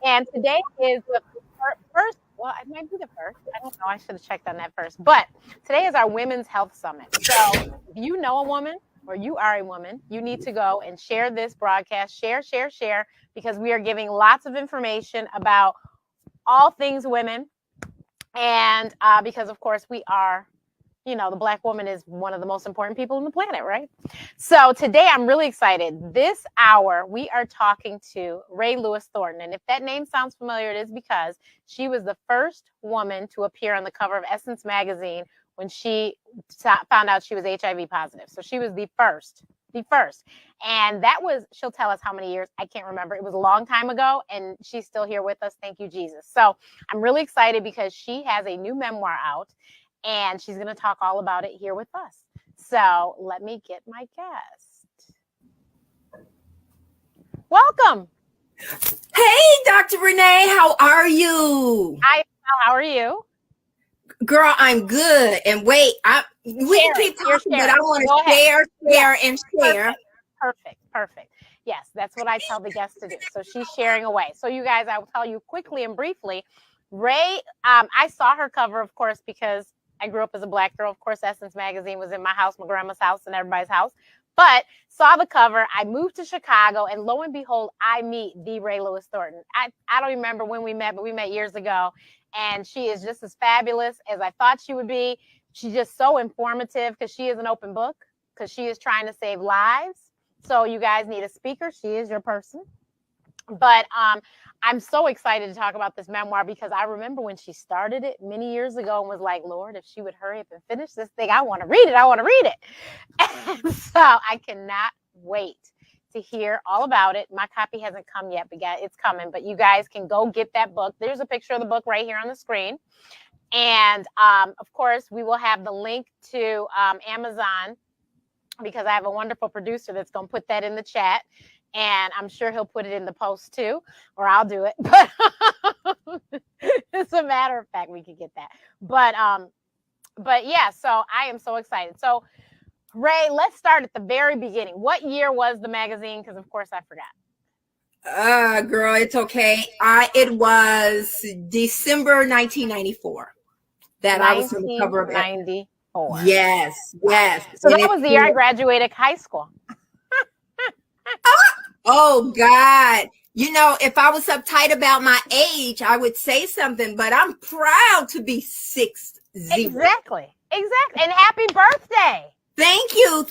And today is the first, well, it might be the first. I don't know. I should have checked on that first. But today is our Women's Health Summit. So if you know a woman or you are a woman, you need to go and share this broadcast. Share, because we are giving lots of information about all things women. And because, of course, we are, the Black woman is one of the most important people on the planet, right? So today I'm really excited. This hour, we are talking to Rae Lewis Thornton. And if that name sounds familiar, it is because she was the first woman to appear on the cover of Essence magazine when she found out she was HIV positive. So she was the first. And that was, she'll tell us how many years, I can't remember. It was a long time ago, and she's still here with us. Thank you, Jesus. So I'm really excited because she has a new memoir out. And she's going to talk all about it here with us. So let me get my guest. Welcome. Hey, Dr. Renee, how are you? Hi, how are you? Girl, I'm good. And wait, we can keep talking, but I want to share, and share. Perfect. Yes, that's what I tell the guests to do. So she's sharing away. So you guys, I will tell you quickly and briefly. Rae, I saw her cover, of course, because I grew up as a Black girl. Of course, Essence magazine was in my house, my grandma's house, and everybody's house. But saw the cover. I moved to Chicago, and lo and behold, I meet the Rae Lewis Thornton. I don't remember when we met, but we met years ago. And she is just as fabulous as I thought she would be. She's just so informative because she is an open book, because she is trying to save lives. So you guys need a speaker. She is your person. But I'm so excited to talk about this memoir because I remember when she started it many years ago and was like, Lord, if she would hurry up and finish this thing, I want to read it. And so I cannot wait to hear all about it. My copy hasn't come yet, but it's coming. But you guys can go get that book. There's a picture of the book right here on the screen. And of course, we will have the link to Amazon because I have a wonderful producer that's going to put that in the chat. And I'm sure he'll put it in the post too, or I'll do it. But as a matter of fact, we could get that. But yeah, so I am so excited. So Rae, let's start at the very beginning. What year was the magazine? Because of course I forgot. Girl, it's okay. It was December 1994 that I was on the cover of it. 1994. Yes. So that was the year I graduated high school. Oh God. If I was uptight about my age, I would say something, but I'm proud to be 60. Exactly. And happy birthday. Thank you.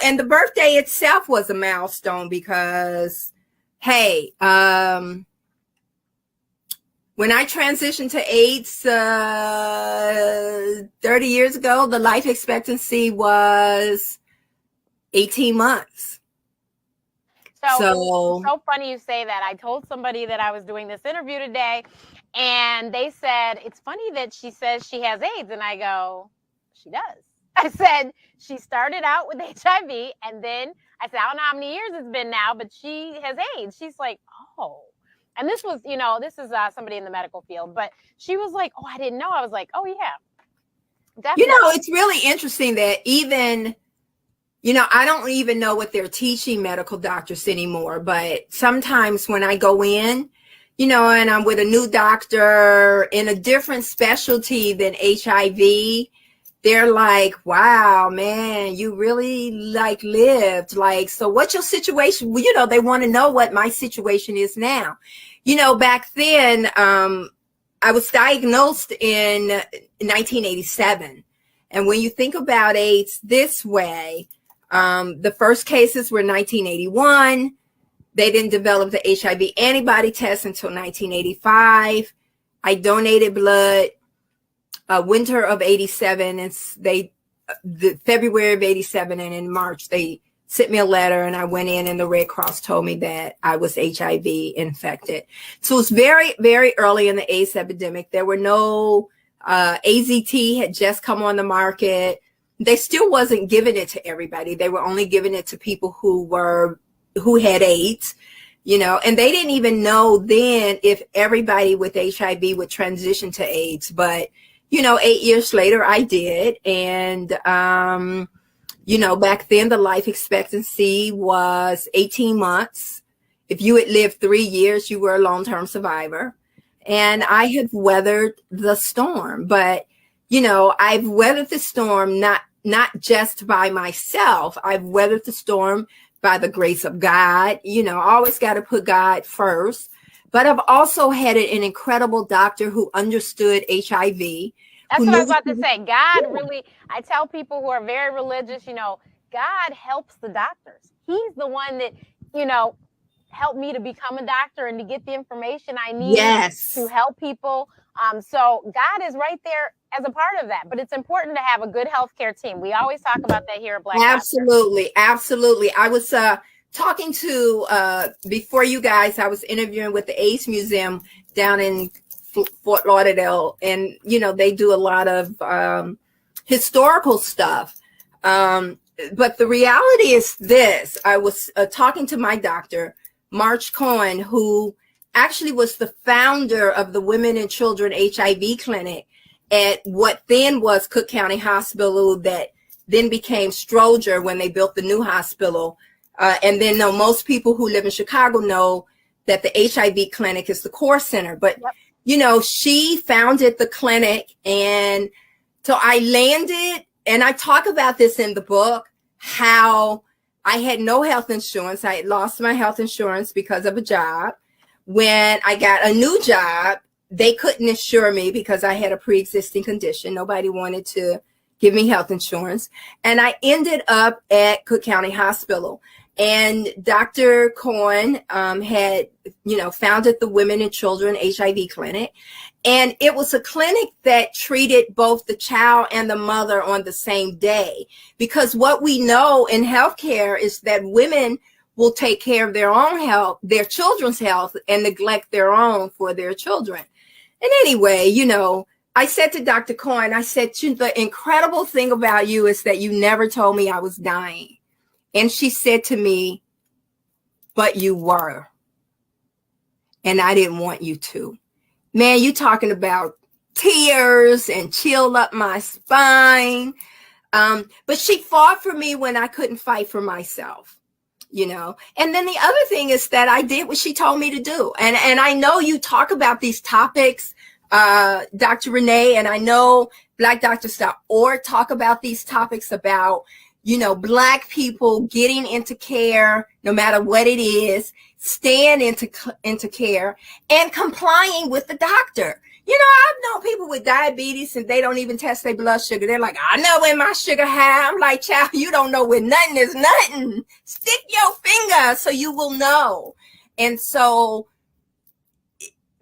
And the birthday itself was a milestone because, hey, when I transitioned to AIDS 30 years ago, the life expectancy was 18 months. So funny you say that. I told somebody that I was doing this interview today, and they said, it's funny that she says she has AIDS. And I go, she does. I said, she started out with HIV, and then I said, I don't know how many years it's been now, but she has AIDS. She's like, oh. And this was, this is somebody in the medical field, but she was like, oh, I didn't know. I was like, oh, yeah. Definitely. It's really interesting that even... I don't even know what they're teaching medical doctors anymore, but sometimes when I go in, and I'm with a new doctor in a different specialty than HIV, they're like, wow, man, you really lived. So what's your situation? Well, they want to know what my situation is now. Back then, I was diagnosed in 1987. And when you think about AIDS this way, the first cases were 1981. They didn't develop the HIV antibody test until 1985. I donated blood winter of 87, and the February of 87, and in March they sent me a letter, and I went in, and the Red Cross told me that I was HIV infected. So it was very, very early in the AIDS epidemic. There were no AZT had just come on the market. They still wasn't giving it to everybody. They were only giving it to people who had AIDS, and they didn't even know then if everybody with HIV would transition to AIDS. But, 8 years later, I did. And, back then the life expectancy was 18 months. if you had lived 3 years, you were a long-term survivor. And I have weathered the storm, but I've weathered the storm not just by myself. I've weathered the storm by the grace of God. Always got to put God first. But I've also had an incredible doctor who understood HIV. That's what I was about to say. God really, I tell people who are very religious, God helps the doctors. He's the one that, helped me to become a doctor and to get the information I need to help people. So God is right there as a part of that. But it's important to have a good healthcare team. We always talk about that here at Black Absolutely. Doctor. Absolutely. I was talking to, before you guys, I was interviewing with the AIDS Museum down in Fort Lauderdale. And, they do a lot of historical stuff. But the reality is this. I was talking to my doctor, March Cohen, who actually was the founder of the Women and Children HIV Clinic at what then was Cook County Hospital, that then became Stroger when they built the new hospital. And then most people who live in Chicago know that the HIV clinic is the core center. But, she founded the clinic. And so I landed, and I talk about this in the book, how I had no health insurance. I had lost my health insurance because of a job. When I got a new job, they couldn't insure me because I had a pre-existing condition. Nobody wanted to give me health insurance. And I ended up at Cook County Hospital. And Dr. Cohen had, founded the Women and Children HIV Clinic. And it was a clinic that treated both the child and the mother on the same day. Because what we know in healthcare is that women will take care of their own health, their children's health, and neglect their own for their children. And anyway, I said to Dr. Cohen, I said, the incredible thing about you is that you never told me I was dying. And she said to me, but you were. And I didn't want you to. Man, you talking about tears and chill up my spine. But she fought for me when I couldn't fight for myself, And then the other thing is that I did what she told me to do. And I know you talk about these topics, Dr. Renee, and I know BlackDoctors.org talk about these topics about, Black people getting into care, no matter what it is, staying into care and complying with the doctor. I've known people with diabetes and they don't even test their blood sugar. They're like, I know when my sugar high. I'm like, child, you don't know when nothing is nothing. Stick your finger so you will know. And so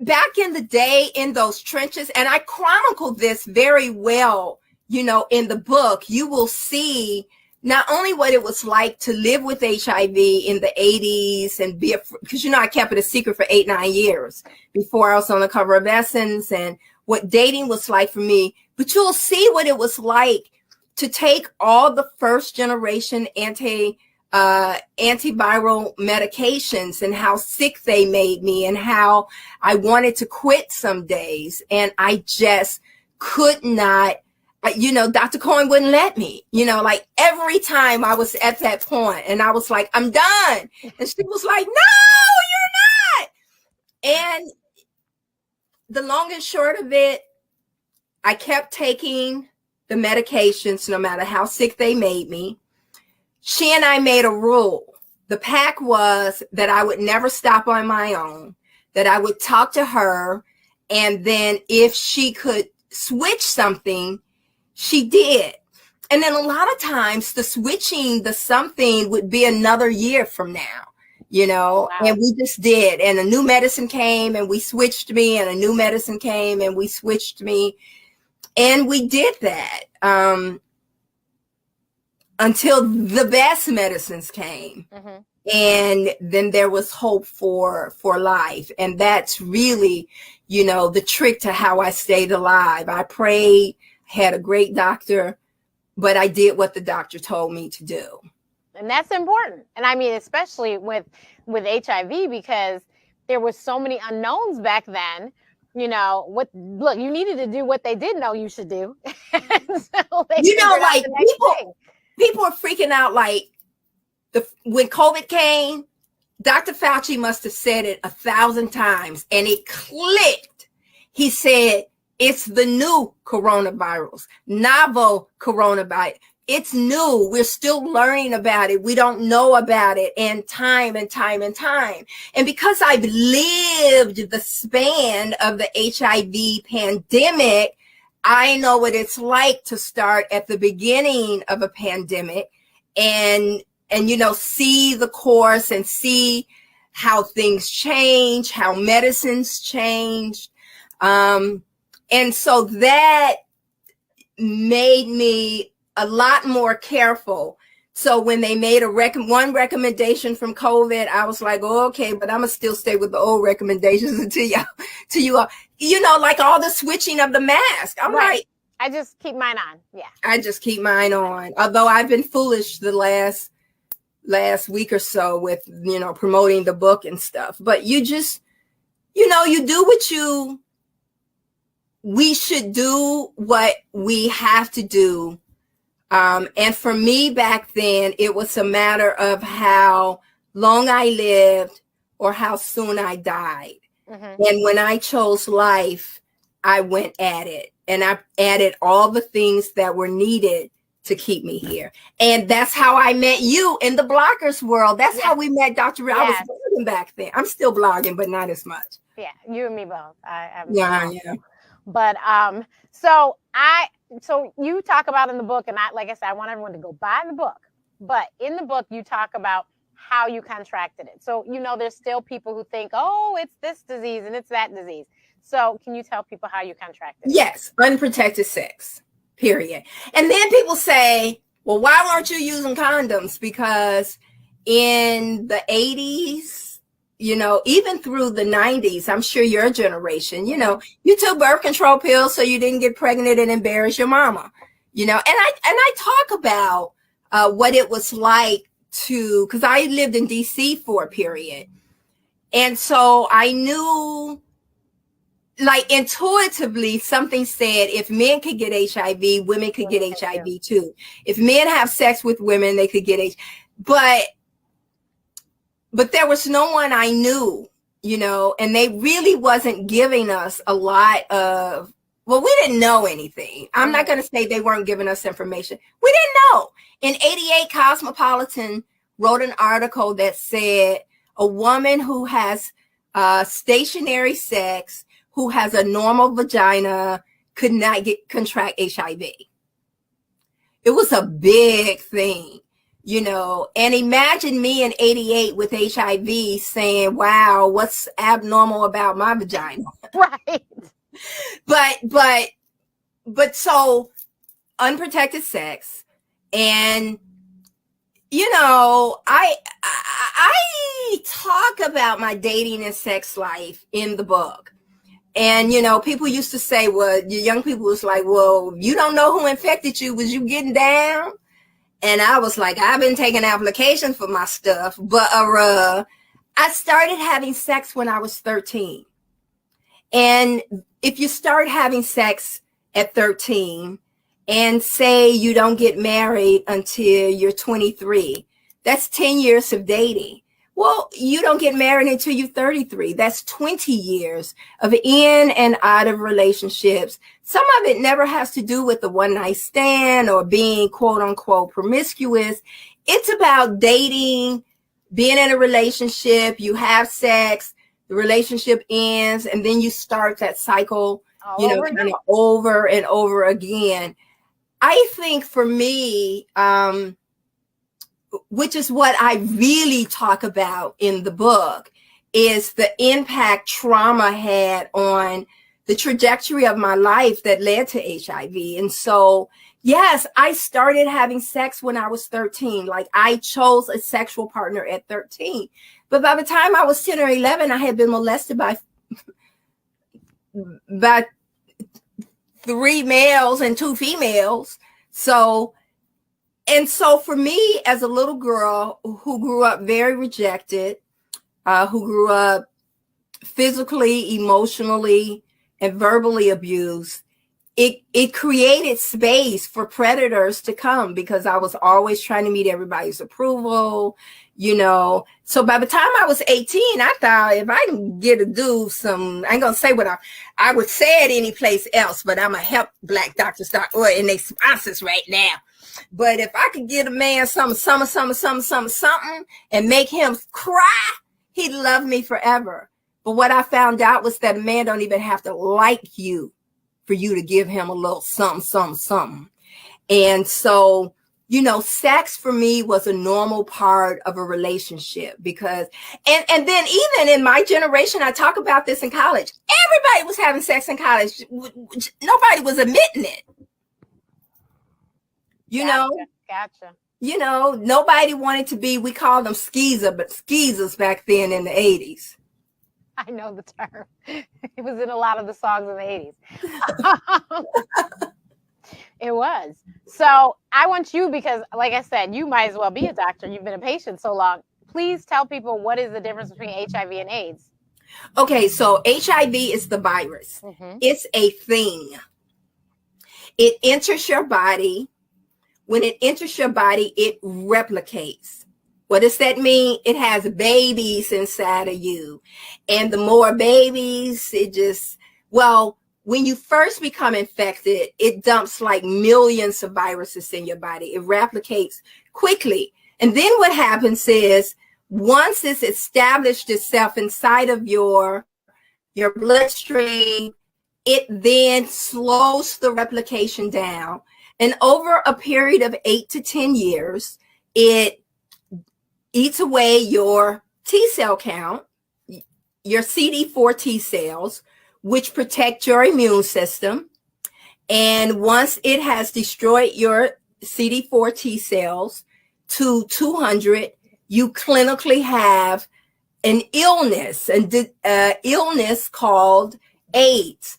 back in the day in those trenches, and I chronicled this very well, in the book, you will see not only what it was like to live with HIV in the 80s and because, I kept it a secret for 8-9 years before I was on the cover of Essence, and what dating was like for me. But you'll see what it was like to take all the first generation antiviral medications and how sick they made me and how I wanted to quit some days. And I just could not. Dr. Cohen wouldn't let me, like every time I was at that point and I was like, I'm done. And she was like, no, you're not. And the long and short of it, I kept taking the medications no matter how sick they made me. She and I made a rule. The pact was that I would never stop on my own, that I would talk to her. And then if she could switch something, she did. And then a lot of times the switching, the something would be another year from now, wow. And we just did. And a new medicine came and we switched me, and a new medicine came and we switched me. And we did that until the best medicines came. Mm-hmm. And then there was hope for life. And that's really, the trick to how I stayed alive. I prayed, had a great doctor, but I did what the doctor told me to do. And that's important. And I mean, especially with HIV, because there were so many unknowns back then. You needed to do what they did know you should do. So people are freaking out. Like when COVID came, Dr. Fauci must have said it 1,000 times and it clicked. He said, it's the new coronavirus, novel coronavirus. It's new. We're still learning about it. We don't know about it. And time and time and time. And because I've lived the span of the HIV pandemic, I know what it's like to start at the beginning of a pandemic and see the course and see how things change, how medicines changed. And so that made me a lot more careful. So when they made one recommendation from COVID, I was like, oh, okay, but I'm gonna still stay with the old recommendations until you all, like all the switching of the mask. I'm right. like, I just keep mine on. Yeah. I just keep mine on. Although I've been foolish the last week or so with, promoting the book and stuff. But you just, you do we should do what we have to do. And for me back then, it was a matter of how long I lived or how soon I died. Mm-hmm. And when I chose life, I went at it and I added all the things that were needed to keep me here. And that's how I met you in the bloggers world. That's how we met, Dr. Rae. Yes. I was blogging back then. I'm still blogging, but not as much. Yeah, you and me both. Yeah. But so you talk about in the book, and like I said, I want everyone to go buy the book. But in the book, you talk about how you contracted it. So there's still people who think, oh, it's this disease and it's that disease. So can you tell people how you contracted it? Yes, unprotected sex. Period. And then people say, well, why weren't you using condoms? Because in the 80s, even through the 90s, I'm sure your generation, you took birth control pills so you didn't get pregnant and embarrass your mama, and I talk about what it was like because I lived in DC for a period. And so I knew, like, intuitively, something said if men could get HIV, women could get HIV too. If men have sex with women, they could get HIV. But there was no one I knew, and they really wasn't giving us a lot of, we didn't know anything. I'm not going to say they weren't giving us information. We didn't know. In 88, Cosmopolitan wrote an article that said a woman who has stationary sex, who has a normal vagina, could not contract HIV. It was a big thing, and imagine me in 88 with HIV saying, wow, what's abnormal about my vagina? Right. But so unprotected sex, and, I talk about my dating and sex life in the book. And, people used to say, well, young people was like, well, you don't know who infected you. Was you getting down? And I was like, I've been taking applications for my stuff. But I started having sex when I was 13. And if you start having sex at 13 and say you don't get married until you're 23, that's 10 years of dating. Well, you don't get married until you're 33. That's 20 years of in and out of relationships. Some of it never has to do with the one night stand or being quote unquote promiscuous. It's about dating, being in a relationship, you have sex, the relationship ends, and then you start that cycle, kind of over and over again. I think for me, which is what I really talk about in the book, is the impact trauma had on the trajectory of my life that led to HIV. And so, yes, I started having sex when I was 13. Like, I chose a sexual partner at 13. But by the time I was 10 or 11, I had been molested by 3 males and 2 females. So for me, as a little girl who grew up very rejected, who grew up physically, emotionally, and verbally abused, it created space for predators to come because I was always trying to meet everybody's approval. you know. So by the time I was 18, I thought if I can get to do some, I ain't gonna say what I would say it any place else, but I'm gonna help Black doctors start or in their sponsors right now. But if I could get a man something, and make him cry, he'd love me forever. But what I found out was that a man don't even have to like you for you to give him a little something. And so, you know, sex for me was a normal part of a relationship because, and then even in my generation, I talk about this in college, everybody was having sex in college. Nobody was admitting it. You know, you know, nobody wanted to be, we called them skeezers back then in the 80s. I know the term. It was in a lot of the songs in the 80s. It was. So I want you, because like I said, you might as well be a doctor. You've been a patient so long. Please tell people what is the difference between HIV and AIDS. Okay, so HIV is the virus. Mm-hmm. It's a thing. It enters your body. When it enters your body, it replicates. What does that mean? It has babies inside of you. And the more babies, it just, well, when you first become infected, it dumps like millions of viruses in your body. It replicates quickly. And then what happens is once it's established itself inside of your bloodstream, it then slows the replication down. And over a period of 8 to 10 years, it eats away your T cell count, your CD4 T cells, which protect your immune system. And once it has destroyed your CD4 T cells to 200, you clinically have an illness, illness called AIDS.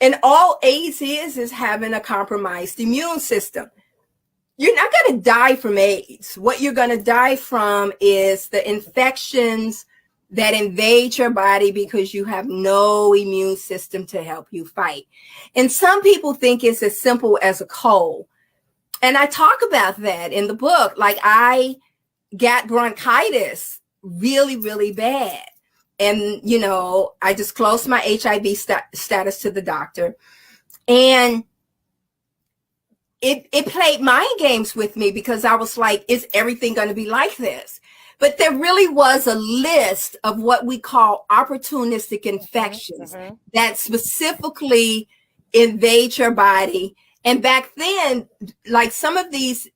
And all AIDS is having a compromised immune system. You're not going to die from AIDS. What you're going to die from is the infections that invade your body because you have no immune system to help you fight. And some people think it's as simple as a cold. And I talk about that in the book. Like I got bronchitis really, really bad. And, you know, I disclosed my HIV status to the doctor. And it played mind games with me because I was like, is everything going to be like this? But there really was a list of what we call opportunistic infections that specifically invade your body. And back then, like some of these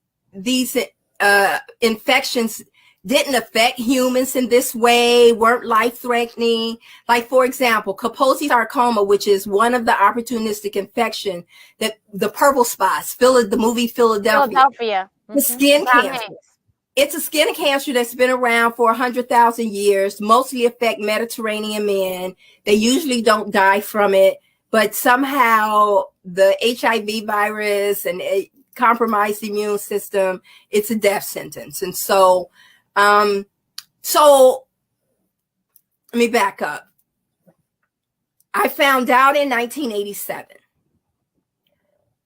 infections didn't affect humans in this way, weren't life-threatening. Like, for example, Kaposi sarcoma, which is one of the opportunistic infection that the purple spots, the movie Philadelphia. The skin cancer. It's a skin cancer that's been around for 100,000 years, mostly affect Mediterranean men. They usually don't die from it, but somehow the HIV virus and a compromised immune system, it's a death sentence. And so let me back up. I found out in 1987.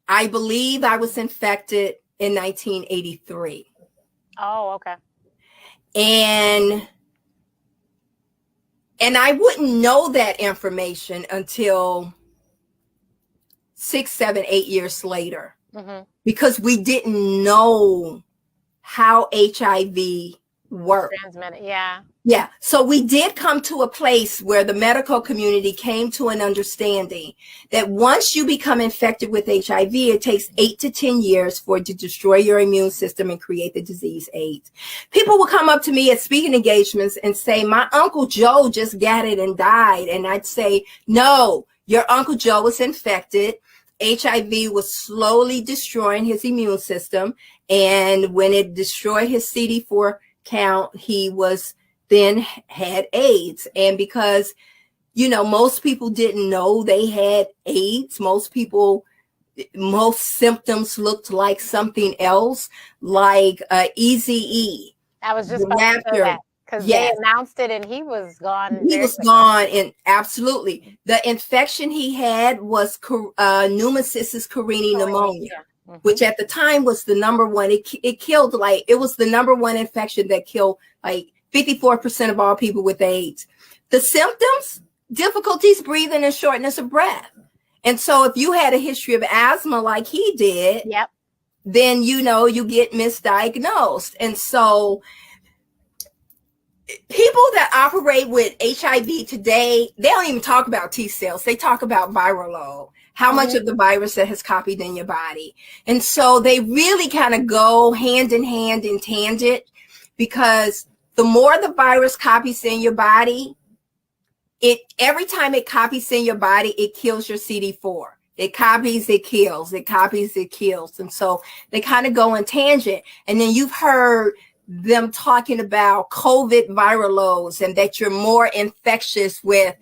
I believe I was infected in 1983. Oh, okay. And I wouldn't know that information until 6, 7, 8 years later, because we didn't know how HIV worked. Transmitted, yeah. Yeah. So we did come to a place where the medical community came to an understanding that once you become infected with HIV, it takes 8 to 10 years for it to destroy your immune system and create the disease AIDS. People will come up to me at speaking engagements and say, my Uncle Joe just got it and died. And I'd say, no, your Uncle Joe was infected. HIV was slowly destroying his immune system. And when it destroyed his CD4 count, he was then had AIDS. And because, you know, most people didn't know they had AIDS, most symptoms looked like something else, like Eazy-E. I was just about to say that because they announced it and he was gone. He was gone, and absolutely. The infection he had was pneumocystis carinii pneumonia. which at the time was the number one. It killed, like, it was the number one infection that killed like 54% of all people with AIDS. The symptoms, difficulties breathing and shortness of breath. And so if you had a history of asthma like he did, yep, then, you know, you get misdiagnosed. And so people that operate with HIV today, they don't even talk about T cells. They talk about viral load, how much of the virus that has copied in your body. And so they really kind of go hand in hand in tangent, because the more the virus copies in your body, every time it copies in your body, it kills your CD4. It copies, it kills, it copies, it kills. And so they kind of go in tangent. And then you've heard them talking about COVID viral loads and that you're more infectious with.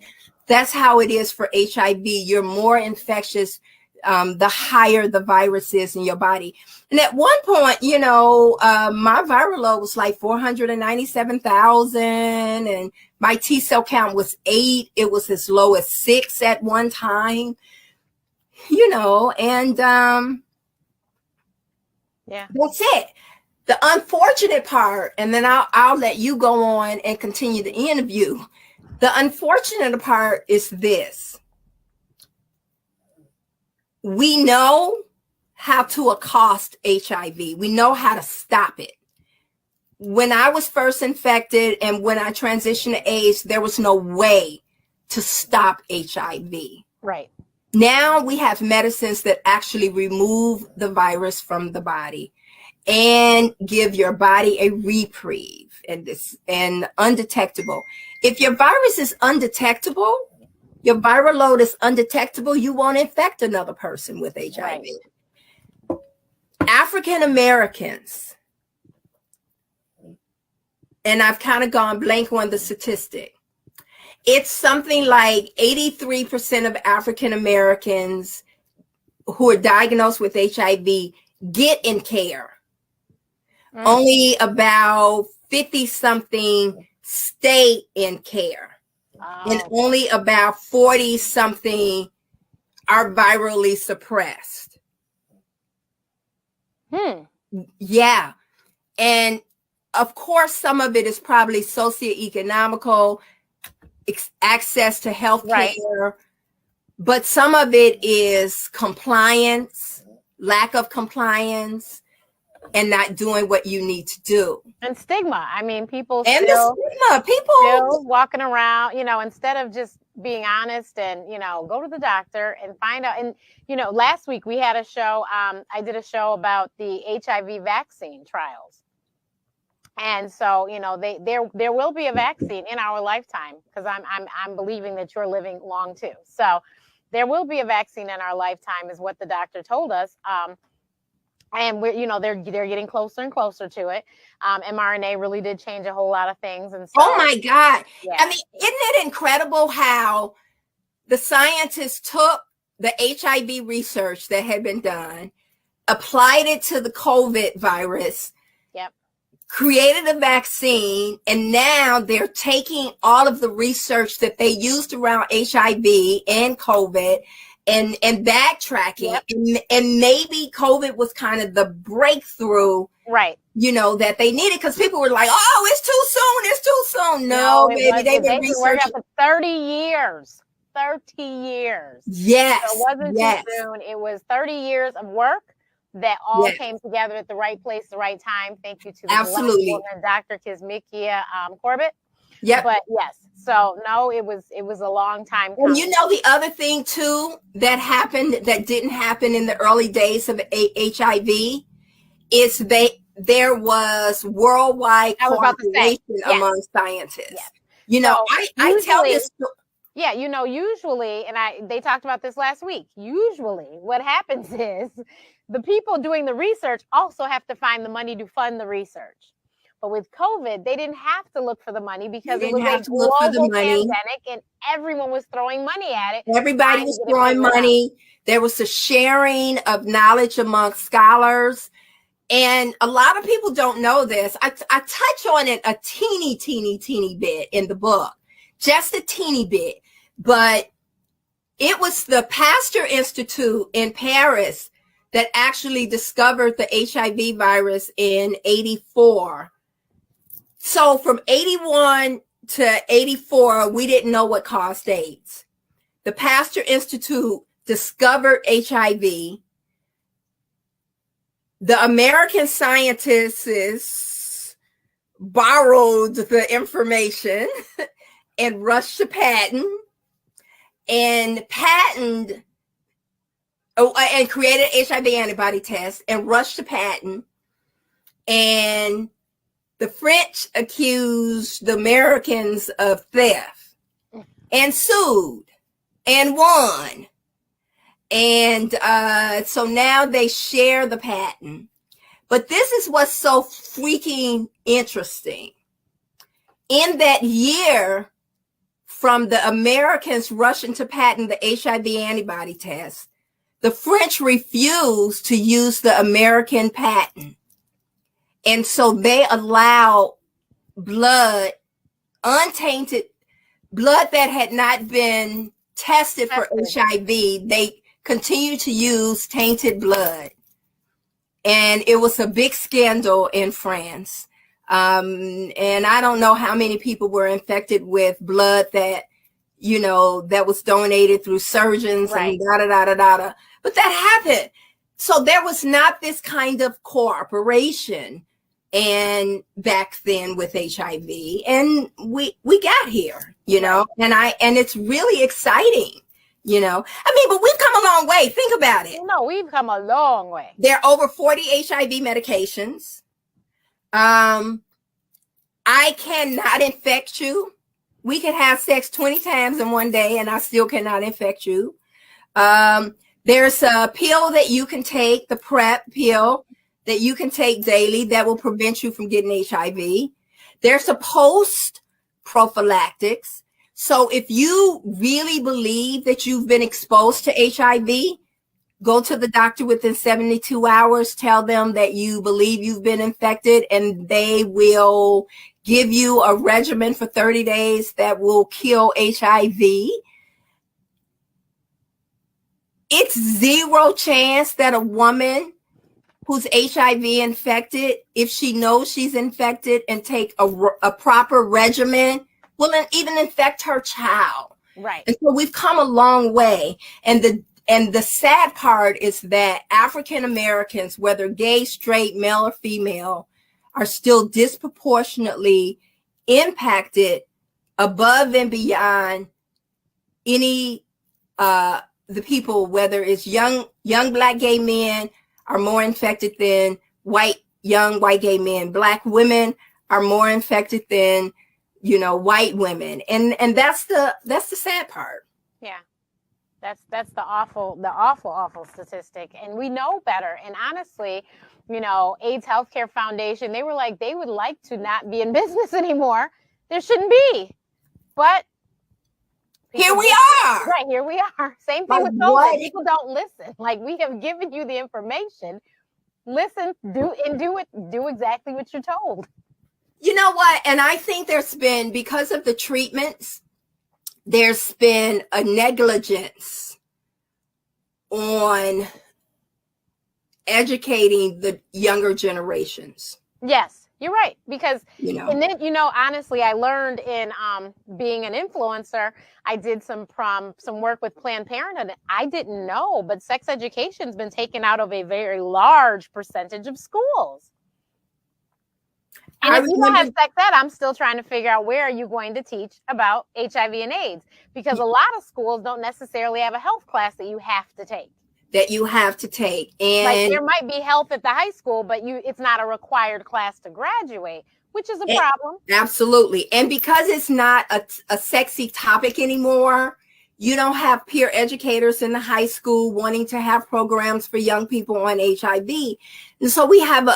That's how it is for HIV. You're more infectious the higher the virus is in your body. And at one point, you know, my viral load was like 497,000, and my T cell count was 8. It was as low as 6 at one time, you know, and yeah, that's it. The unfortunate part, and then I'll let you go on and continue the interview. The unfortunate part is this. We know how to accost HIV. We know how to stop it. When I was first infected and when I transitioned to AIDS, there was no way to stop HIV. right. Now we have medicines that actually remove the virus from the body and give your body a reprieve and undetectable. If your virus is undetectable, your viral load is undetectable, you won't infect another person with HIV. Right. African Americans, and I've kind of gone blank on the statistic. It's something like 83% of African Americans who are diagnosed with HIV get in care. Only about 50 something stay in care. And only about 40 something are virally suppressed. Yeah. And of course, some of it is probably socioeconomical, access to health care, right. But some of it is compliance, lack of compliance, and not doing what you need to do. And stigma. I mean, people and still, the stigma. People still walking around, you know, instead of just being honest and, you know, go to the doctor and find out. And, you know, last week we had a show, I did a show about the HIV vaccine trials. And so, you know, there will be a vaccine in our lifetime, because I'm believing that you're living long too. So there will be a vaccine in our lifetime, is what the doctor told us. And we're, you know, they're getting closer and closer to it. mRNA really did change a whole lot of things. And so, oh my God. Yeah. I mean, isn't it incredible how the scientists took the HIV research that had been done, applied it to the COVID virus, yep, created a vaccine, and now they're taking all of the research that they used around HIV and COVID and backtracking, yep. and maybe COVID was kind of the breakthrough, right? You know, that they needed, because people were like, "Oh, it's too soon." No, baby, they've been researching for 30 years. 30 years. Yes, so it wasn't too soon. It was 30 years of work that all came together at the right place, the right time. Thank you to the absolutely woman, Dr. Kizmikia Corbett. Yeah, but yes. So no, it was a long time. And you know, the other thing too that happened that didn't happen in the early days of HIV is there was worldwide cooperation among scientists. Yes. You know, so I tell this. Yeah, you know, usually, and they talked about this last week. Usually, what happens is the people doing the research also have to find the money to fund the research. But with COVID, they didn't have to look for the money because it was a global pandemic and everyone was throwing money at it. Everybody was throwing money. There was a sharing of knowledge among scholars. And a lot of people don't know this. I touch on it a teeny bit in the book, just a teeny bit. But it was the Pasteur Institute in Paris that actually discovered the HIV virus in 84. So from 81 to 84, we didn't know what caused AIDS. The Pasteur Institute discovered HIV. The American scientists borrowed the information and rushed to patent and created HIV antibody test and rushed to patent. And the French accused the Americans of theft and sued and won. And so now they share the patent. But this is what's so freaking interesting. In that year, from the Americans rushing to patent the HIV antibody test, the French refused to use the American patent. And so they allow blood, untainted blood that had not been tested for HIV. They continue to use tainted blood. And it was a big scandal in France. And I don't know how many people were infected with blood that, you know, that was donated through surgeons and da-da-da-da-da. But that happened. So there was not this kind of cooperation and back then with HIV. And we got here, you know, and it's really exciting. You know, I mean, but we've come a long way. Think about it. No, we've come a long way. There are over 40 HIV medications. I cannot infect you. We could have sex 20 times in one day and I still cannot infect you. There's a pill that you can take, the PrEP pill that you can take daily that will prevent you from getting HIV. There's a post prophylactics. So if you really believe that you've been exposed to HIV, go to the doctor within 72 hours, tell them that you believe you've been infected, and they will give you a regimen for 30 days that will kill HIV. It's zero chance that a woman who's HIV infected, if she knows she's infected and take a proper regimen, will even infect her child. Right. And so we've come a long way. And the sad part is that African Americans, whether gay, straight, male, or female, are still disproportionately impacted above and beyond any the people, whether it's young Black gay men are more infected than young white gay men. Black women are more infected than, you know, white women. And that's the sad part. Yeah. That's the awful statistic. And we know better. And honestly, you know, AIDS Healthcare Foundation, they were like, they would like to not be in business anymore. There shouldn't be. But here we are. Right, here we are. Same thing with COVID. People don't listen. Like, we have given you the information. Listen, do exactly what you're told. You know what? And I think there's been, because of the treatments, there's been a negligence on educating the younger generations. Yes, you're right. Because, you know, and then, you know, honestly, I learned in being an influencer, I did some work with Planned Parenthood. I didn't know, but sex education has been taken out of a very large percentage of schools. And if you don't have sex ed, I'm still trying to figure out where are you going to teach about HIV and AIDS, because a lot of schools don't necessarily have a health class that you have to take. And like, there might be health at the high school, but it's not a required class to graduate, which is a problem. Absolutely. And because it's not a sexy topic anymore, you don't have peer educators in the high school wanting to have programs for young people on HIV. And so we have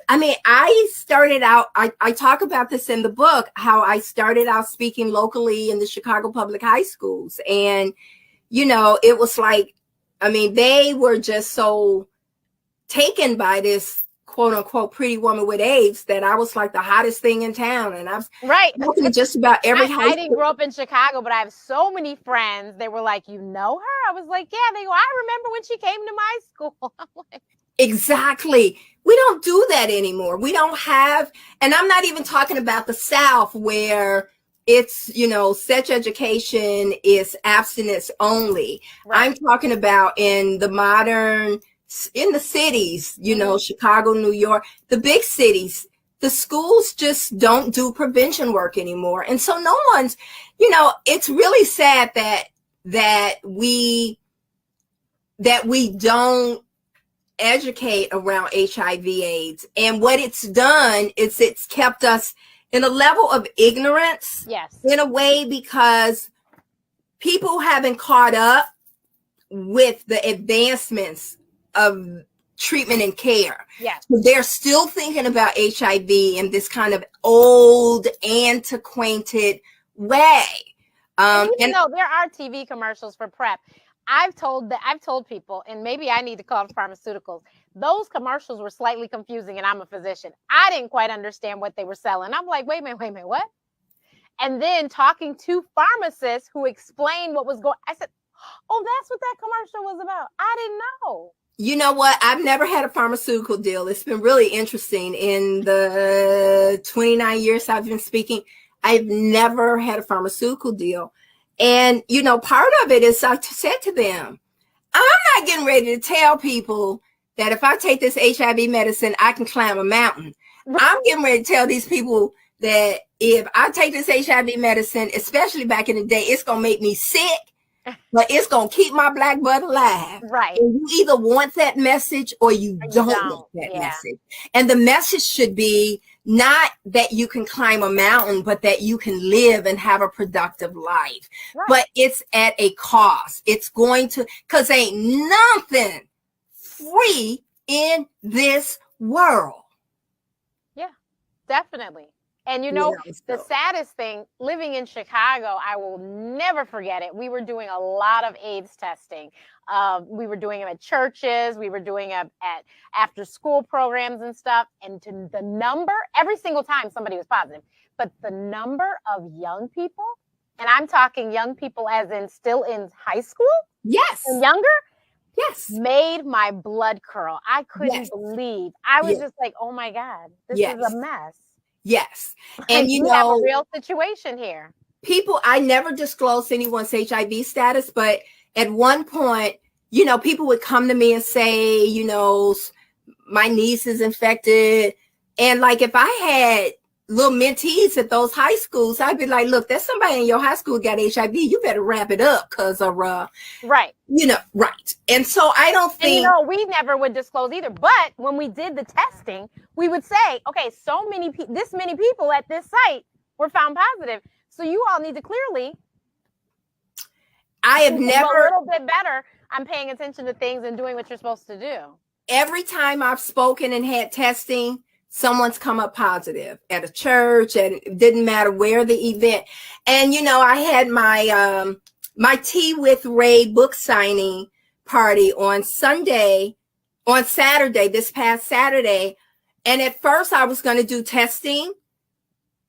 I started out, I talk about this in the book, how I started out speaking locally in the Chicago public high schools. And, you know, it was like, I mean, they were just so taken by this quote unquote pretty woman with AIDS that I was like the hottest thing in town. And I was right. looking at just about every high I didn't grow up in Chicago, but I have so many friends. They were like, you know her? I was like, yeah. They go, I remember when she came to my school. I'm like, exactly. We don't do that anymore. We don't have, and I'm not even talking about the South where it's, sex education is abstinence only. right. I'm talking about in the cities, Chicago, New York, the big cities, the schools just don't do prevention work anymore. And so no one's, it's really sad that we don't educate around HIV/AIDS. And what it's done is it's kept us in a level of ignorance, yes, in a way, because people haven't caught up with the advancements of treatment and care. yes. So they're still thinking about HIV in this kind of old, antiquated way. Even though there are TV commercials for PrEP, I've told people, and maybe I need to call pharmaceuticals. Those commercials were slightly confusing, and I'm a physician. I didn't quite understand what they were selling. I'm like, wait a minute, what? And then talking to pharmacists who explained what was going, I said, oh, that's what that commercial was about. I didn't know. You know what? I've never had a pharmaceutical deal. It's been really interesting. In the 29 years I've been speaking, I've never had a pharmaceutical deal. And, part of it is I said to them, I'm not getting ready to tell people that if I take this HIV medicine, I can climb a mountain. I'm getting ready to tell these people that if I take this HIV medicine, especially back in the day, it's going to make me sick, but it's going to keep my black blood alive. Right. And you either want that message or you don't want that message. And the message should be not that you can climb a mountain, but that you can live and have a productive life. Right. But it's at a cost. It's going to, because ain't nothing free in this world. Yeah, definitely. And the saddest thing, living in Chicago, I will never forget it. We were doing a lot of AIDS testing. We were doing them at churches. We were doing them at after school programs and stuff. And to the number, every single time somebody was positive, but the number of young people, and I'm talking young people as in still in high school. Yes. And younger. Yes. Made my blood curl. I couldn't believe. I was just like, oh my God, this is a mess. Yes. And you have a real situation here. People, I never disclosed anyone's HIV status, but at one point, people would come to me and say, my niece is infected. And like, if I had little mentees at those high schools, I'd be like, look, there's somebody in your high school got HIV. You better wrap it up because of, right. Right. And so I don't think. And, we never would disclose either. But when we did the testing, we would say, okay, this many people at this site were found positive. So you all need to clearly. I have never. A little bit better. I'm paying attention to things and doing what you're supposed to do. Every time I've spoken and had testing, someone's come up positive at a church, and it didn't matter where the event. And, I had my Tea with Rae book signing party on Saturday, this past Saturday. And at first I was going to do testing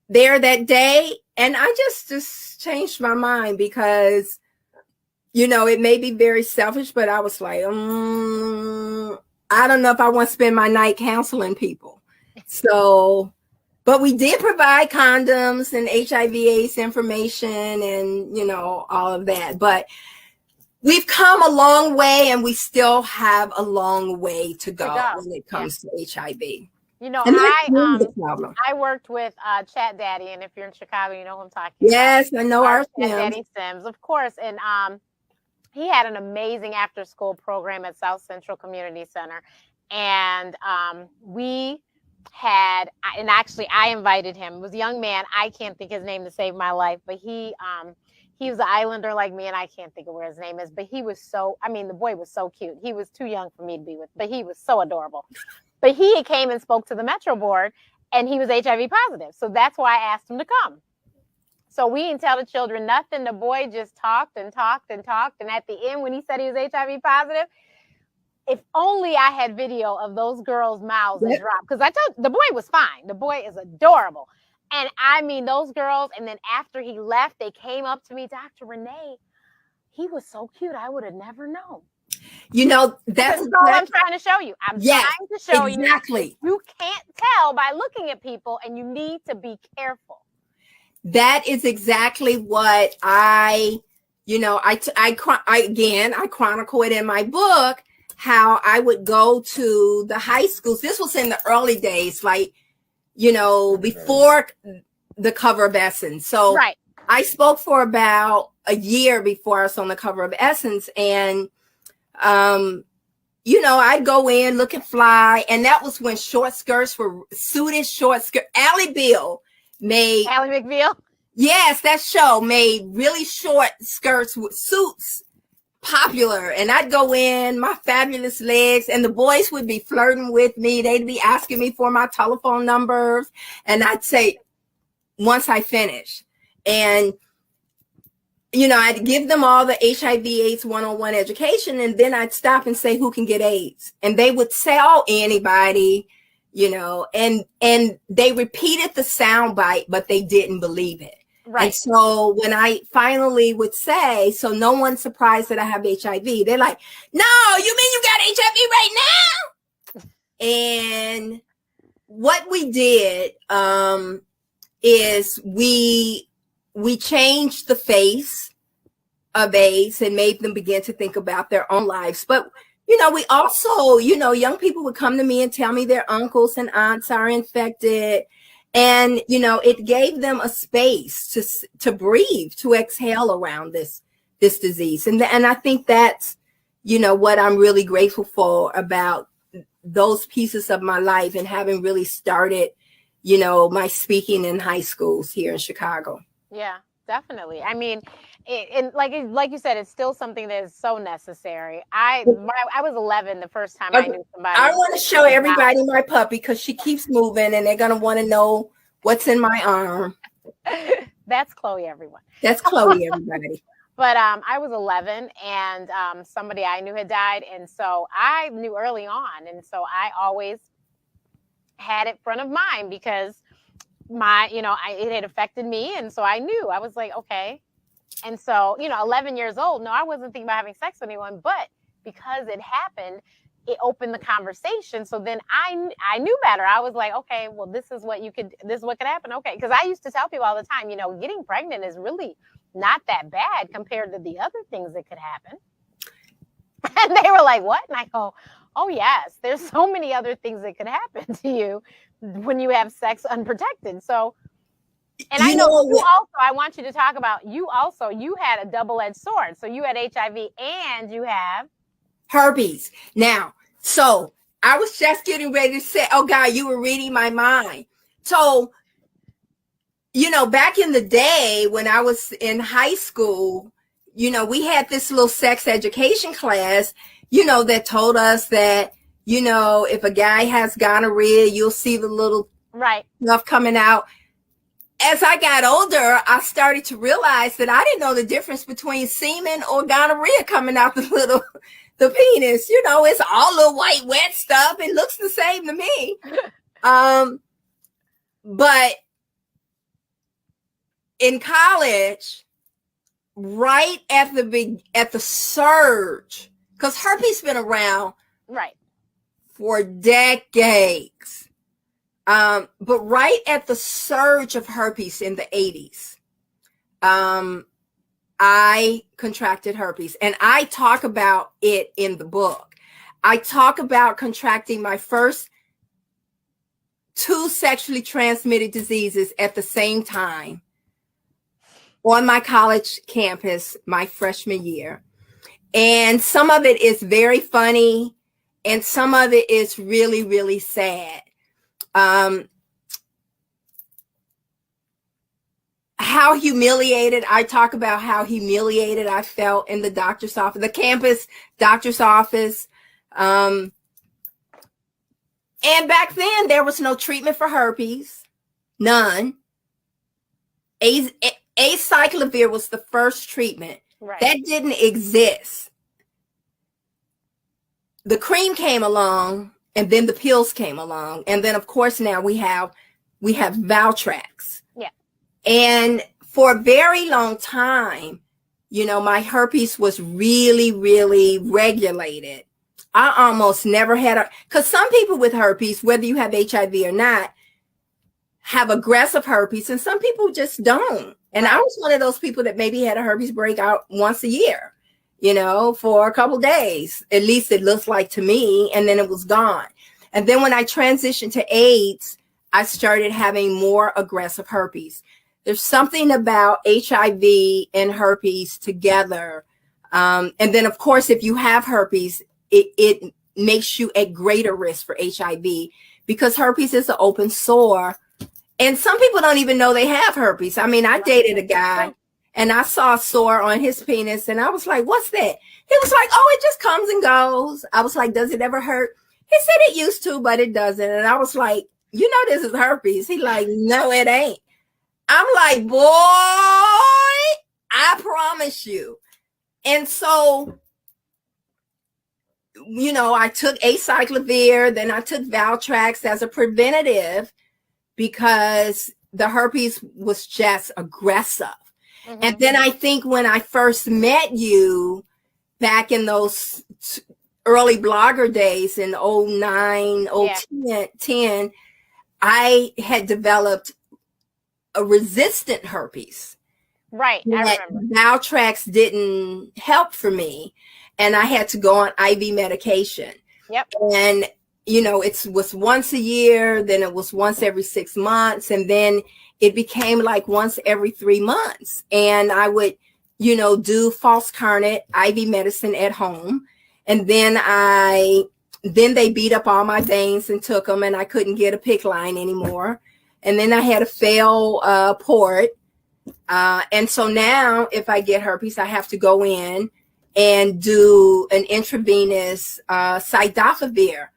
there that day. And I just changed my mind because, it may be very selfish, but I was like, I don't know if I want to spend my night counseling people. So, but we did provide condoms and HIV/AIDS information and, all of that. But we've come a long way, and we still have a long way to go when it comes to HIV. I worked with Chat Daddy, and if you're in Chicago, you know who I'm talking about. Yes, I know our Chat Daddy Sims, of course. And he had an amazing after-school program at South Central Community Center. And we had, and actually I invited him. It was a young man. I can't think his name to save my life, but he was an islander like me, and I can't think of where his name is, but he was the boy was so cute. He was too young for me to be with, but he was so adorable. But he came and spoke to the Metro Board, and he was HIV positive. So that's why I asked him to come. So we didn't tell the children nothing. The boy just talked and talked and talked. And at the end, when he said he was HIV positive, if only I had video of those girls' mouths that dropped. Because I told the boy was fine. The boy is adorable. And I mean, those girls, and then after he left, they came up to me, Dr. Renee, he was so cute. I would have never known. You know, that's all I'm trying to show you. I'm trying to show you. You can't tell by looking at people, and you need to be careful. That is exactly what I chronicle it in my book, how I would go to the high schools. This was in the early days, like, you know, before the cover of Essence. So I spoke for about a year before I was on the cover of Essence. And, you know, I'd go in looking fly. And that was when short skirts were suited short skirt. Allie McBeal. Yes, that show made really short skirts with suits popular. And I'd go in, my fabulous legs, and the boys would be flirting with me. They'd be asking me for my telephone numbers. And I'd say, once I finish. And, you know, I'd give them all the HIV/AIDS 101 education. And then I'd stop and say, who can get AIDS? And they would say, oh, anybody. You know, and they repeated the soundbite, but they didn't believe it. And so when I finally would say, so no one's surprised that I have HIV, they're like, no, you mean you got HIV right now? And what we did is we changed the face of AIDS and made them begin to think about their own lives. But you know, we also, you know, young people would come to me and tell me their uncles and aunts are infected. And, you know, it gave them a space to breathe, to exhale around this disease. And I think that's, you know, what I'm really grateful for about those pieces of my life and having really started, you know, my speaking in high schools here in Chicago. Yeah, definitely. I mean, and like you said, it's still something that is so necessary. I was 11 the first time I knew somebody. I want to show everybody my puppy because she keeps moving and they're going to want to know what's in my arm. That's Chloe, everyone. That's Chloe, everybody. But I was 11 and somebody I knew had died. And so I knew early on. And so I always had it front of mind because it had affected me. And so I knew. I was like, okay. And so, you know, 11 years old, no, I wasn't thinking about having sex with anyone, but because it happened, it opened the conversation. So then I knew better. I was like, okay, well, this is what could happen. Okay. Because I used to tell people all the time, you know, getting pregnant is really not that bad compared to the other things that could happen. And they were like, what? And I go, oh, yes, there's so many other things that could happen to you when you have sex unprotected. So, and I know you also, I want you to talk about, you had a double-edged sword. So you had HIV and you have herpes. Now, so I was just getting ready to say, oh God, you were reading my mind. So, you know, back in the day when I was in high school, you know, we had this little sex education class, you know, that told us that, you know, if a guy has gonorrhea, you'll see the little stuff coming out. As I got older, I started to realize that I didn't know the difference between semen or gonorrhea coming out the penis. You know, it's all little white wet stuff. It looks the same to me. But in college, right at the surge, because herpes been around for decades. But right at the surge of herpes in the 80s, I contracted herpes, and I talk about it in the book. I talk about contracting my first 2 sexually transmitted diseases at the same time on my college campus my freshman year. And some of it is very funny, and some of it is really, really sad. How humiliated, I talk about how humiliated I felt in the doctor's office, the campus doctor's office. And back then there was no treatment for herpes, none. Acyclovir was the first treatment. That didn't exist. the cream came along, and then the pills came along, and then of course now we have Valtrex. Yeah. And for a very long time, my herpes was really, really regulated. I almost never had because some people with herpes, whether you have HIV or not, have aggressive herpes, and some people just don't. And I was one of those people that maybe had a herpes breakout once a year, for a couple days. At least it looks like to me, and then it was gone. And then when I transitioned to AIDS, I started having more aggressive herpes. There's something about HIV and herpes together. And then, of course, if you have herpes, it makes you at greater risk for HIV because herpes is an open sore. And some people don't even know they have herpes. I mean, I dated a guy and I saw a sore on his penis and I was like, what's that? He was like, oh, it just comes and goes. I was like, does it ever hurt? He said it used to, but it doesn't. And I was like, this is herpes. He like, no, it ain't. I'm like, boy, I promise you. And so, I took acyclovir, then I took Valtrex as a preventative because the herpes was just aggressive. Mm-hmm. And then I think when I first met you back in those early blogger days in 09, 10, I had developed a resistant herpes. Right, I remember. Valtrex didn't help for me, and I had to go on IV medication. Yep. And, it was once a year, then it was once every 6 months, and then it became like once every 3 months. And I would, do false carnate IV medicine at home. And then they beat up all my veins and took them, and I couldn't get a PICC line anymore. And then I had a failed port. And so now if I get herpes, I have to go in and do an intravenous cidofovir,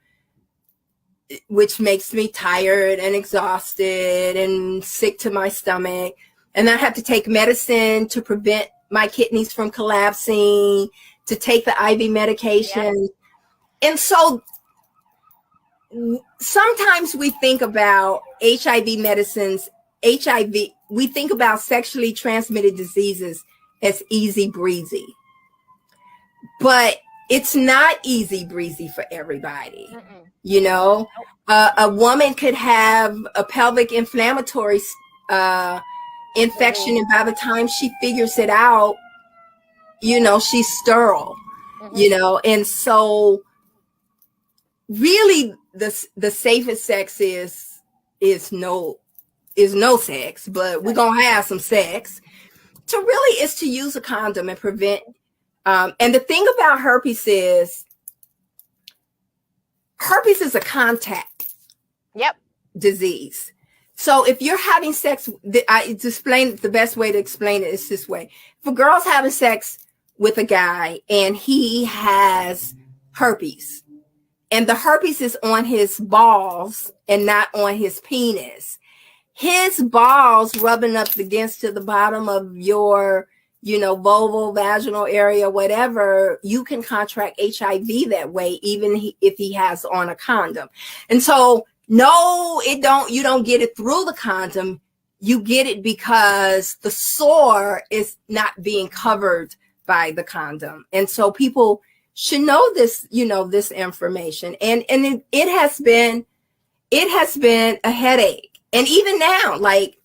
which makes me tired and exhausted and sick to my stomach. And I have to take medicine to prevent my kidneys from collapsing, to take the IV medication. Yeah. And so sometimes we think about HIV medicines, we think about sexually transmitted diseases as easy breezy. But it's not easy breezy for everybody. Mm-mm. A woman could have a pelvic inflammatory infection, and by the time she figures it out, she's sterile. Mm-hmm. And so really the safest sex is no sex, but we're gonna have some sex. So really is to use a condom and prevent. And the thing about herpes is a contact disease. So if you're having sex, the best way to explain it is this way. If a girl's having sex with a guy and he has herpes, and the herpes is on his balls and not on his penis, his balls rubbing up against to the bottom of your, vulval, vaginal area, whatever, you can contract HIV that way, even if he has on a condom. And so, no, you don't get it through the condom. You get it because the sore is not being covered by the condom. And so people should know this, this information. And it has been a headache. And even now, like,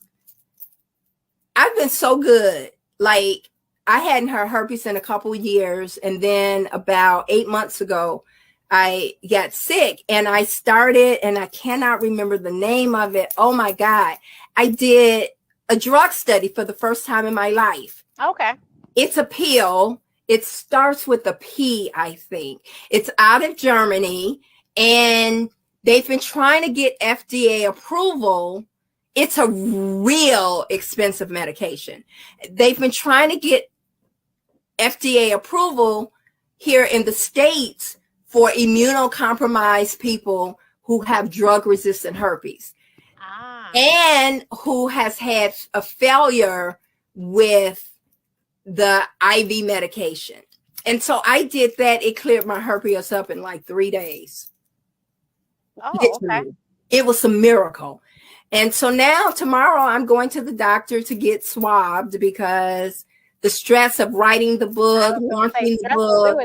I've been so good. Like, I hadn't had herpes in a couple of years. And then about 8 months ago, I got sick and I started, and I cannot remember the name of it. Oh my God. I did a drug study for the first time in my life. Okay. It's a pill. It starts with a P, I think. It's out of Germany, and they've been trying to get FDA approval. It's a real expensive medication. They've been trying to get FDA approval here in the States for immunocompromised people who have drug-resistant herpes and who has had a failure with the IV medication. And so I did that. It cleared my herpes up in like 3 days. Oh, okay. It was a miracle. And so now tomorrow I'm going to the doctor to get swabbed because the stress of writing the book, launching the book,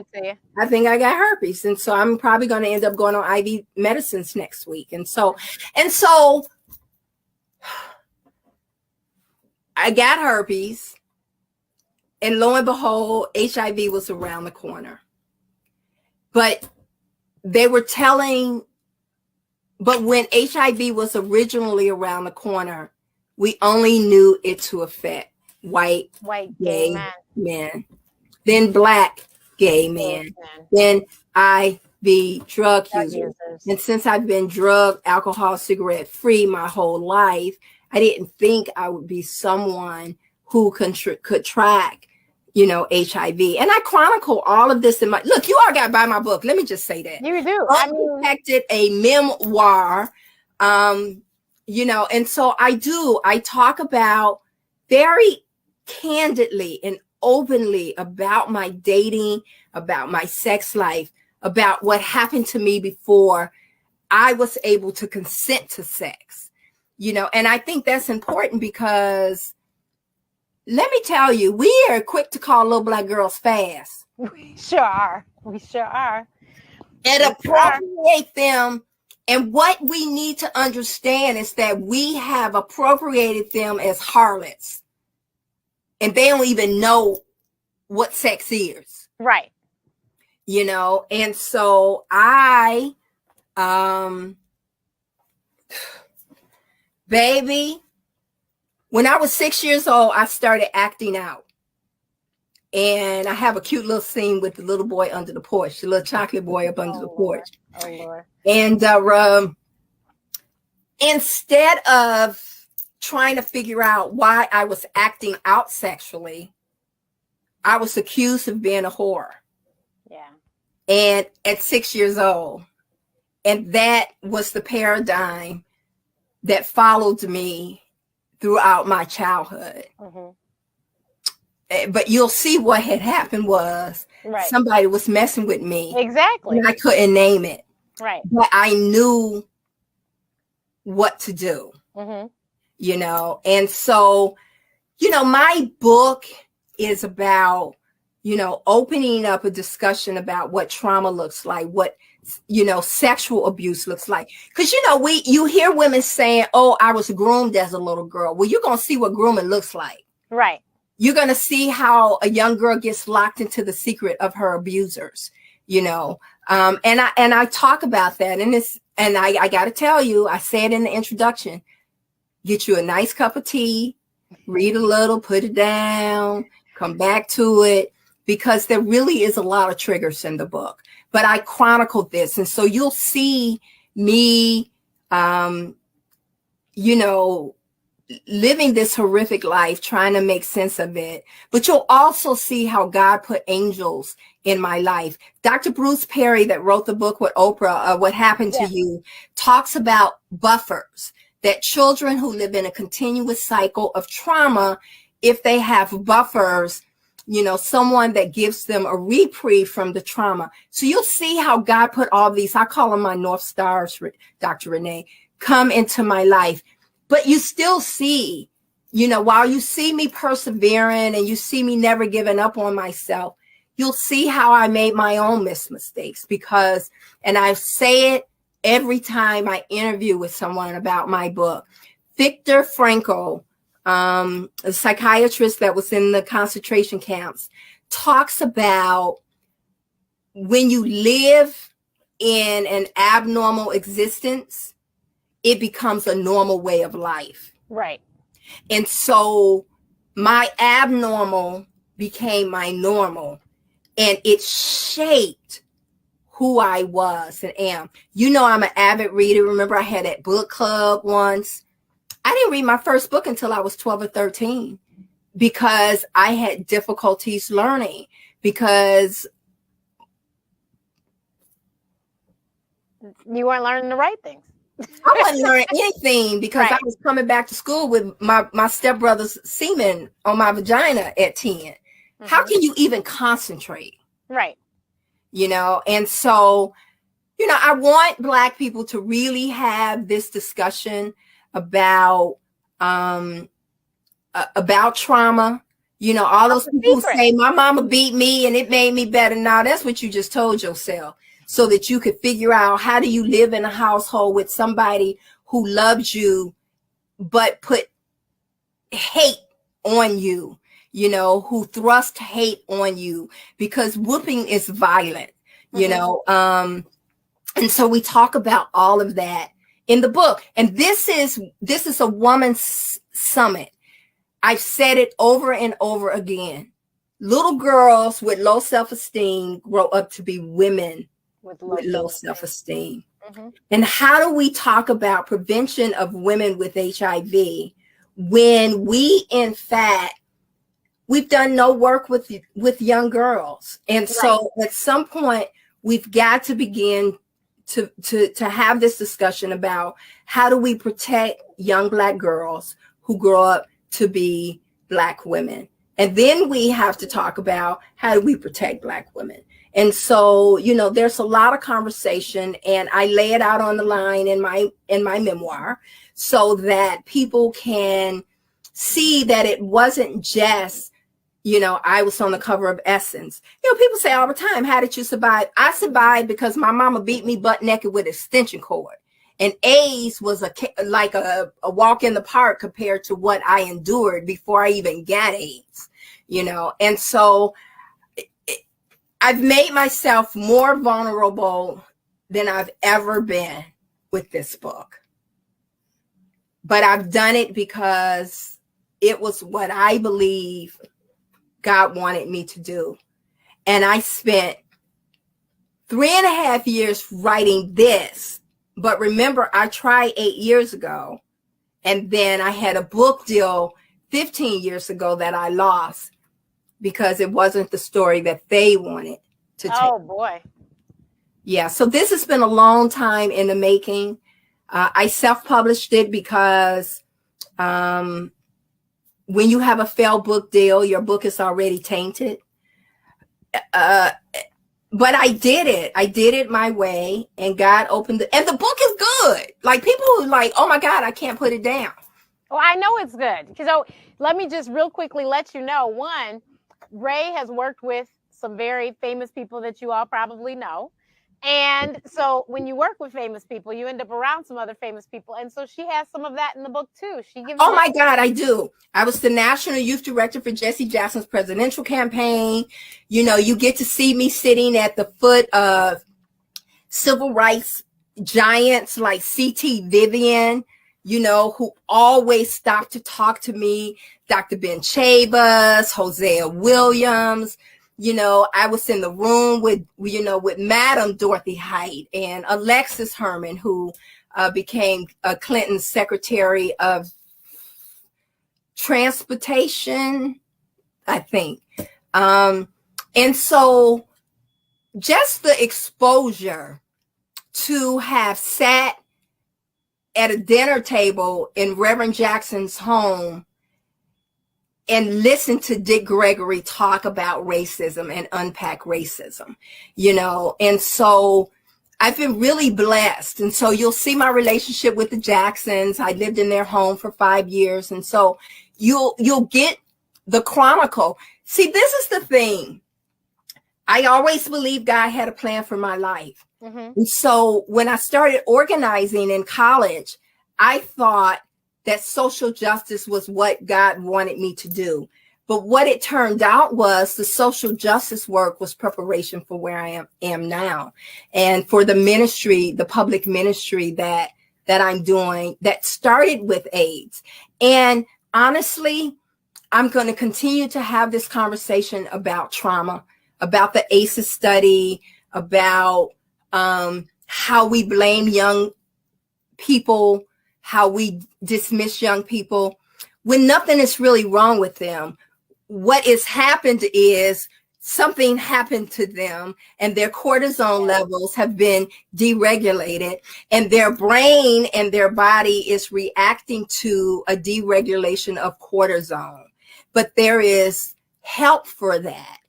I think I got herpes. And so I'm probably going to end up going on IV medicines next week. And so I got herpes, and lo and behold, HIV was around the corner. But when HIV was originally around the corner, we only knew it to affect white gay men, then black gay men, then IV drug users. And since I've been drug, alcohol, cigarette free my whole life, I didn't think I would be someone who could track, HIV. And I chronicle all of this in my, look, you all got to buy my book. Let me just say that. You do. Unprotected, a memoir, and so I talk about very candidly and openly about my dating, about my sex life, about what happened to me before I was able to consent to sex, and I think that's important because let me tell you, we are quick to call little black girls fast. We sure are. And appropriate them. And what we need to understand is that we have appropriated them as harlots. And they don't even know what sex is. Right. And so baby, when I was 6 years old, I started acting out. And I have a cute little scene with the little boy under the porch, the little chocolate boy up under the porch. Oh, Lord. And instead of trying to figure out why I was acting out sexually, I was accused of being a whore. Yeah. And at 6 years old. And that was the paradigm that followed me throughout my childhood. But you'll see what had happened was somebody was messing with me. Exactly. And I couldn't name it. Right. But I knew what to do. And so, my book is about, opening up a discussion about what trauma looks like, what sexual abuse looks like. Because, you hear women saying, oh, I was groomed as a little girl. Well, you're going to see what grooming looks like. Right. You're going to see how a young girl gets locked into the secret of her abusers, and I talk about that. And I got to tell you, I said in the introduction, get you a nice cup of tea, read a little, put it down, come back to it, because there really is a lot of triggers in the book. But I chronicled this. And so you'll see me, living this horrific life, trying to make sense of it. But you'll also see how God put angels in my life. Dr. Bruce Perry, that wrote the book with Oprah, What Happened to You, talks about buffers, that children who live in a continuous cycle of trauma, if they have buffers, someone that gives them a reprieve from the trauma. So you'll see how God put all these, I call them my North Stars, Dr. Renee, come into my life. But you still see, while you see me persevering and you see me never giving up on myself, you'll see how I made my own mistakes because, and I say it every time I interview with someone about my book. Viktor Frankl, a psychiatrist that was in the concentration camps, talks about when you live in an abnormal existence, it becomes a normal way of life. Right. And so my abnormal became my normal, and it shaped who I was and am. I'm an avid reader. Remember, I had that book club once. I didn't read my first book until I was 12 or 13 because I had difficulties learning because you weren't learning the right things. I wasn't learning anything because I was coming back to school with my stepbrother's semen on my vagina at 10. How can you even concentrate? Right. And so, I want Black people to really have this discussion about trauma. All those people who say, my mama beat me and it made me better. Now, that's what you just told yourself, so that you could figure out, how do you live in a household with somebody who loves you but put hate on you, who thrust hate on you, because whooping is violent, and so we talk about all of that in the book. And this is a woman's summit. I've said it over and over again. Little girls with low self-esteem grow up to be women with low self-esteem. Mm-hmm. And how do we talk about prevention of women with HIV when we, in fact, we've done no work with young girls? And so at some point, we've got to begin to have this discussion about, how do we protect young Black girls who grow up to be Black women? And then we have to talk about, how do we protect Black women? And so, there's a lot of conversation, and I lay it out on the line in my memoir, so that people can see that it wasn't just, I was on the cover of Essence. People say all the time, how did you survive? I survived because my mama beat me butt naked with an extension cord. And AIDS was like a walk in the park compared to what I endured before I even got AIDS, And so I've made myself more vulnerable than I've ever been with this book. But I've done it because it was what I believe God wanted me to do. And I spent 3.5 years writing this. But remember, I tried 8 years ago, and then I had a book deal 15 years ago that I lost because it wasn't the story that they wanted to take. Oh, boy. Yeah, so this has been a long time in the making. I self-published it because when you have a failed book deal, your book is already tainted. But I did it. I did it my way, and God opened it. And the book is good. Like, people are like, oh my God, I can't put it down. Well, I know it's good. So let me just real quickly let you know. One, Rae has worked with some very famous people that you all probably know. And so when you work with famous people, you end up around some other famous people. And so she has some of that in the book too. She gives. Oh my God, I do. I was the National Youth Director for Jesse Jackson's presidential campaign. You get to see me sitting at the foot of civil rights giants like C.T. Vivian, who always stopped to talk to me. Dr. Ben Chabas, Hosea Williams. I was in the room with Madam Dorothy Height and Alexis Herman, who became Clinton's Secretary of Transportation, I think. And so just the exposure to have sat at a dinner table in Reverend Jackson's home and listen to Dick Gregory talk about racism and unpack racism, and so I've been really blessed. And so you'll see my relationship with the Jacksons. I lived in their home for 5 years. And so you'll get the chronicle. See, this is the thing. I always believed God had a plan for my life. Mm-hmm. And so when I started organizing in college, I thought that social justice was what God wanted me to do. But what it turned out was the social justice work was preparation for where I am now. And for the ministry, the public ministry that I'm doing, that started with AIDS. And honestly, I'm going to continue to have this conversation about trauma, about the ACEs study, about how we blame young people, how we dismiss young people when nothing is really wrong with them. What has happened is something happened to them, and their cortisol levels have been deregulated, and their brain and their body is reacting to a deregulation of cortisol. But there is help for that.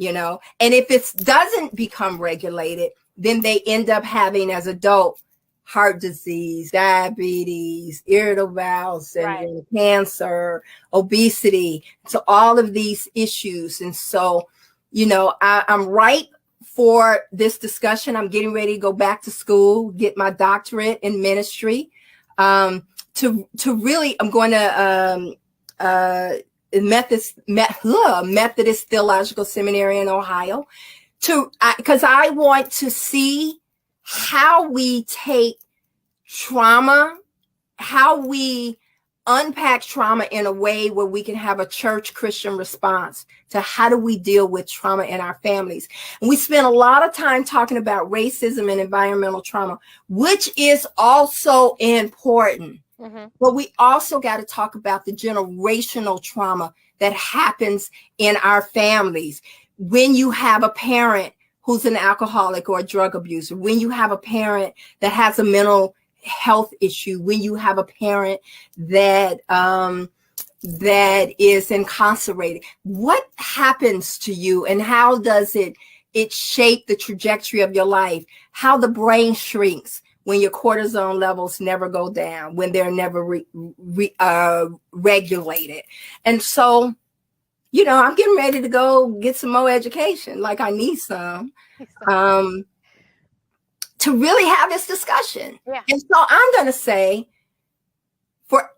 you know. And if it doesn't become regulated, then they end up having, as adult, heart disease, diabetes, irritable bowel syndrome, cancer, obesity. So all of these issues. And so, you know, I'm ripe for this discussion. I'm getting ready to go back to school, get my doctorate in ministry. To really, I'm going to Methodist Theological Seminary in Ohio, because I want to see how we take trauma, how we unpack trauma in a way where we can have a church Christian response to how do we deal with trauma in our families. And we spend a lot of time talking about racism and environmental trauma, which is also important. Mm-hmm. But we also got to talk about the generational trauma that happens in our families. When you have a parent who's an alcoholic or a drug abuser, when you have a parent that has a mental health issue, when you have a parent that that is incarcerated, what happens to you, and how does it shape the trajectory of your life? How the brain shrinks when your cortisol levels never go down, when they're never regulated. And so, you know, I'm getting ready to go get some more education, like I need some, to really have this discussion. Yeah. And so I'm going to say, for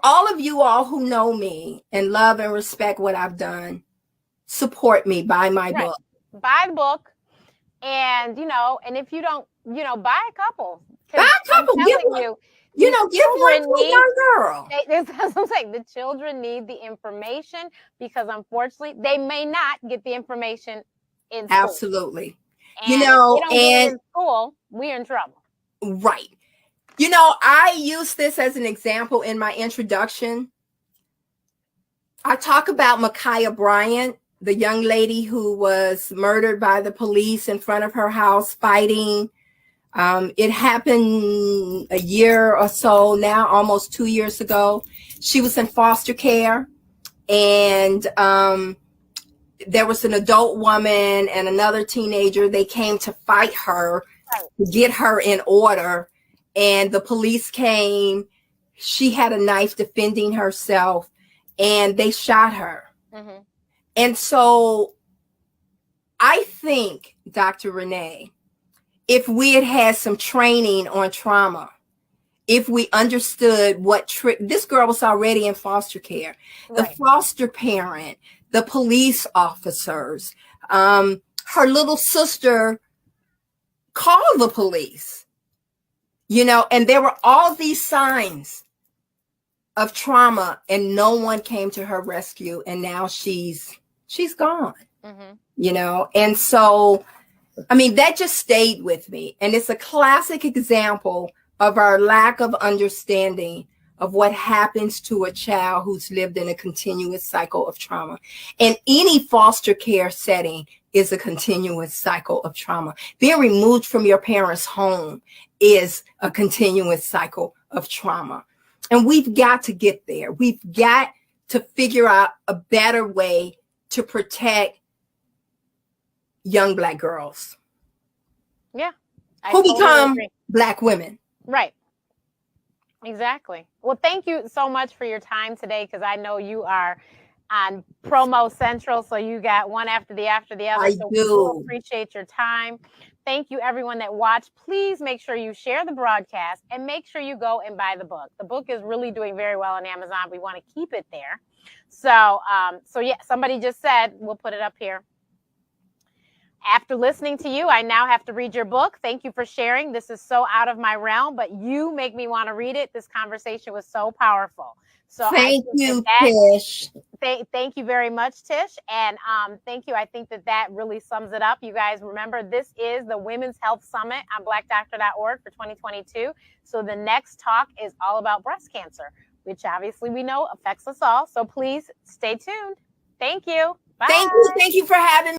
all of you all who know me and love and respect what I've done, support me, buy my book. Buy the book. And, you know, and if you don't, you know, buy a couple. Buy a couple. Give one to a young girl. That's what I'm saying. The children need the information, because unfortunately they may not get the information in school. Absolutely. And you know, if we don't get it in school, we're in trouble. Right. You know, I use this as an example in my introduction. I talk about Micaiah Bryant, the young lady who was murdered by the police in front of her house fighting. It happened a year or so now, almost 2 years ago. She was in foster care, and there was an adult woman and another teenager. They came to fight her, to get her in order. And the police came. She had a knife defending herself, and they shot her. Mm-hmm. And so I think, Dr. Renee, if we had had some training on trauma, if we understood this girl was already in foster care, the foster parent, the police officers, her little sister called the police, you know, and there were all these signs of trauma, and no one came to her rescue. And now she's gone, mm-hmm. you know? And so, I mean, that just stayed with me. And it's a classic example of our lack of understanding of what happens to a child who's lived in a continuous cycle of trauma. And any foster care setting is a continuous cycle of trauma. Being removed from your parents' home is a continuous cycle of trauma. And we've got to get there. We've got to figure out a better way to protect young Black girls. Yeah. Who become Black women. Right. Exactly. Well, thank you so much for your time today, because I know you are on Promo Central, so you got one after the other. I do. We appreciate your time. Thank you, everyone that watched. Please make sure you share the broadcast, and make sure you go and buy the book. The book is really doing very well on Amazon. We want to keep it there. So yeah, somebody just said, we'll put it up here. After listening to you, I now have to read your book. Thank you for sharing. This is so out of my realm, but you make me want to read it. This conversation was so powerful. So thank you, Tish. Thank you very much, Tish. And thank you. I think that really sums it up. You guys remember, this is the Women's Health Summit on blackdoctor.org for 2022. So the next talk is all about breast cancer, which obviously we know affects us all. So please stay tuned. Thank you. Bye. Thank you for having me.